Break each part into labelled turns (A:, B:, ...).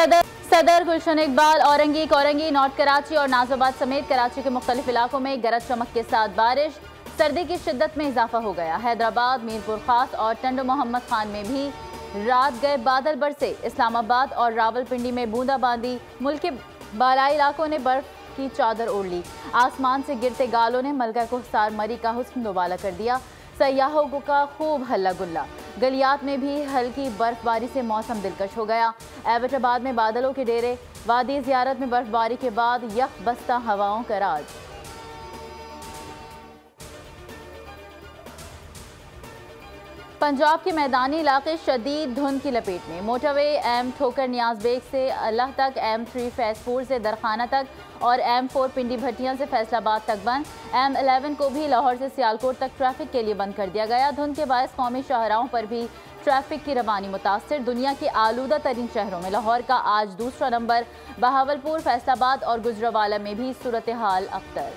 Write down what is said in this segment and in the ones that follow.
A: सदर गुलशन इकबाल, औरंगी, नॉर्थ कराची और नाजोबाद समेत कराची के मुख्तलिफ इलाकों में गरज चमक के साथ बारिश। सर्दी की शिद्दत में इजाफा हो गया। हैदराबाद, मीरपुर खास और टंडो मोहम्मद खान में भी रात गए बादल बरसे। इस्लामाबाद और रावलपिंडी में बूंदाबांदी। मुल्क के बालाई इलाकों ने बर्फ की चादर ओढ़ ली। आसमान से गिरते गालों ने मलका कोहसार मरी का हुस्न दोबाला कर दिया। सयाहों का खूब हल्ला गुल्ला। गलियात में भी हल्की बर्फबारी से मौसम दिलकश हो गया। एबटाबाद में बादलों के डेरे। वादी ज़ियारत में बर्फबारी के बाद यख बस्ता हवाओं का राज। पंजाब के मैदानी इलाके शदीद धुंध की लपेट में। मोटरवे M ठोकर नियाज बेग से अल्लाह तक, M3 फैजपुर से दरखाना तक और M4 पिंडी भट्टियां से फैसलाबाद तक बंद। M11 को भी लाहौर से सियालकोट तक ट्रैफिक के लिए बंद कर दिया गया। धुंध के बायस कौमी शाहराहों पर भी ट्रैफिक की रवानी मुतासर। दुनिया के आलूदा तरीन शहरों में लाहौर का आज दूसरा नंबर। बहावलपुर, फैसलाबाद और गुजरावाला में भी सूरत हाल अबतर।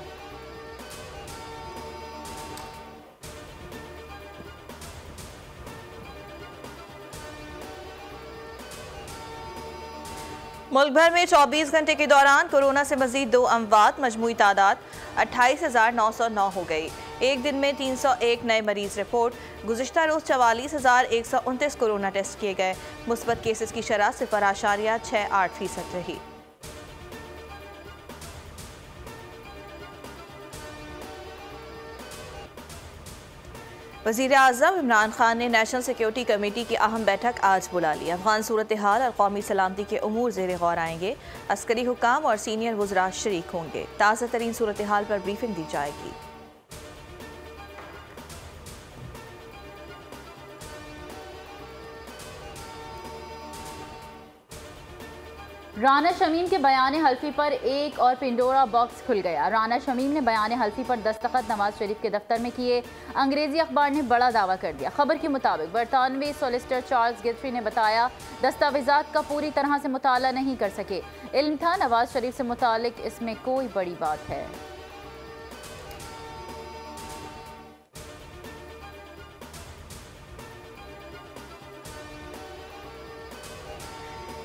B: मुल्क भर में 24 घंटे के दौरान कोरोना से मजीद 2 अमवात, मजमूई तादाद 28,909 हो गई। एक दिन में 301 नए मरीज रिपोर्ट। गुज़िश्ता रोज़ 44,129 कोरोना टेस्ट किए गए। मुस्बत केसेस की शरह 0.68% रही। वज़ीर आज़म इमरान खान ने नेशनल सिक्योरिटी कमेटी की अहम बैठक आज बुला ली। अफगान सूरत हाल और कौमी सलामती के उमूर ज़ेर गौर आएंगे। अस्करी हुकाम और सीनियर वज़रा शरीक होंगे। ताज़ा तरीन सूरत हाल पर ब्रीफिंग दी जाएगी।
A: राना शमीम के बयान हल्फी पर एक और पिंडोरा बॉक्स खुल गया। राना शमीम ने बयान हल्फी पर दस्तखत नवाज शरीफ के दफ्तर में किए। अंग्रेजी अखबार ने बड़ा दावा कर दिया। खबर के मुताबिक बरतानवी सॉलिसिटर चार्ल्स गिथरी ने बताया, दस्तावेजात का पूरी तरह से मुताला नहीं कर सके। इल्म था नवाज शरीफ से मुतालिक, इसमें कोई बड़ी बात है।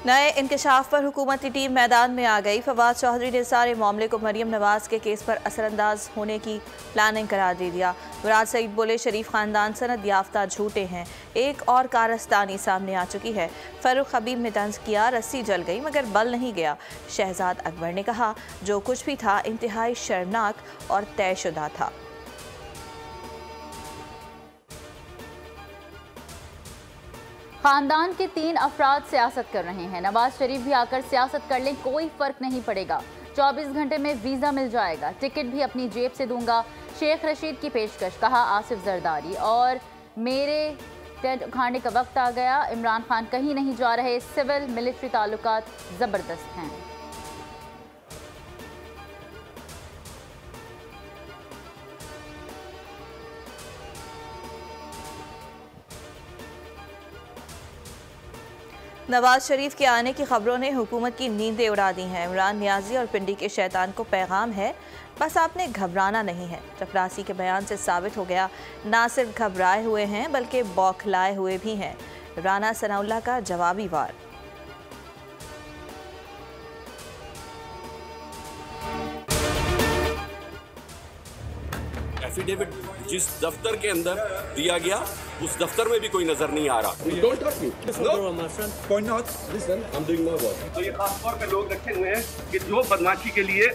B: नए इंकशाफ पर हुकूमती टीम मैदान में आ गई। फवाद चौधरी ने सारे मामले को मरियम नवाज के केस पर असरअंदाज होने की प्लानिंग करार दे दिया। मुराद सईद बोले, शरीफ खानदान सनद याफ्ता झूठे हैं। एक और कारस्तानी सामने आ चुकी है। फरूख हबीब ने तंज किया, रस्सी जल गई मगर बल नहीं गया। शहजाद अकबर ने कहा, जो कुछ भी था इंतहाई शर्मनाक और तयशुदा था।
A: खानदान के 3 अफराद सियासत कर रहे हैं। नवाज शरीफ भी आकर सियासत कर लें, कोई फर्क नहीं पड़ेगा। 24 घंटे में वीज़ा मिल जाएगा। टिकट भी अपनी जेब से दूंगा। शेख रशीद की पेशकश, कहा आसिफ जरदारी। और मेरे टेंट उखाड़ने का वक्त आ गया। इमरान खान कहीं नहीं जा रहे। सिविल मिलिट्री ताल्लुकात ज़बरदस्त हैं।
B: नवाज शरीफ के आने की खबरों ने हुकूमत की नींदें उड़ा दी हैं। इमरान नियाजी और पिंडी के शैतान को पैगाम है, बस आपने घबराना नहीं है। चपरासी के बयान से साबित हो गया, ना सिर्फ घबराए हुए हैं बल्कि बौखलाए हुए भी हैं। राना सनाउल्लाह का जवाबी वार।
C: एफिडेविट जिस दफ्तर के अंदर दिया गया उस दफ्तर में भी कोई नजर नहीं आ रहा।
D: तो ये खास तौर पे लोग रखे हुए हैं कि जो बदमाशी के लिए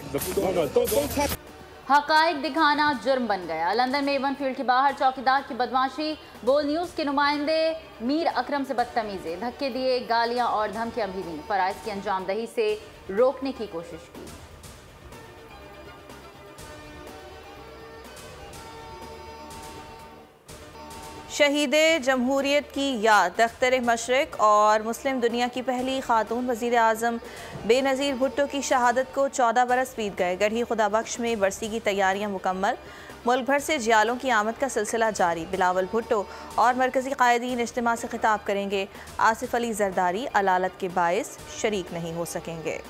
A: हकाइक दिखाना जुर्म बन गया। लंदन में एवन फील्ड के बाहर चौकीदार की बदमाशी। बोल न्यूज़ के नुमाइंदे मीर अकरम से बदतमीजी, धक्के दिए, गालियां और धमकियां भी दी। फराइज की अंजामदही से रोकने की कोशिश की।
B: शहीदे जमहूरियत की याद। दख्तर मशरिक और मुस्लिम दुनिया की पहली खातून वज़ीर आज़म बेनज़ीर भुट्टो की शहादत को 14 बरस बीत गए। गढ़ी खुदाबख्श में बरसी की तैयारियां मुकम्मल। मुल्क भर से जियालों की आमद का सिलसिला जारी। बिलावल भुट्टो और मरकज़ी कायदीन इज्तिमा से खिताब करेंगे। आसिफ अली जरदारी अलालत के बायस शरीक नहीं हो सकेंगे।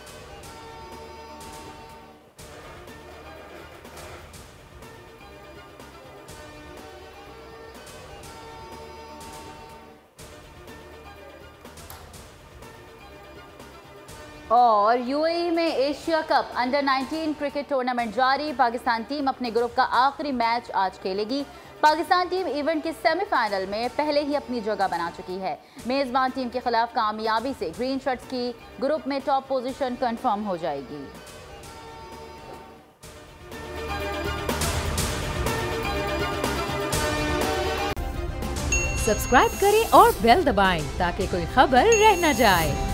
A: और यूएई में Asia cup under 19 cricket tournament जारी। पाकिस्तान टीम अपने ग्रुप का आखिरी मैच आज खेलेगी। पाकिस्तान टीम इवेंट के सेमीफाइनल में पहले ही अपनी जगह बना चुकी है। मेजबान टीम के खिलाफ कामयाबी से ग्रीन शर्ट्स की ग्रुप में टॉप पोजीशन कंफर्म हो जाएगी।
E: सब्सक्राइब करें और बेल दबाएं ताकि कोई खबर रह न जाए।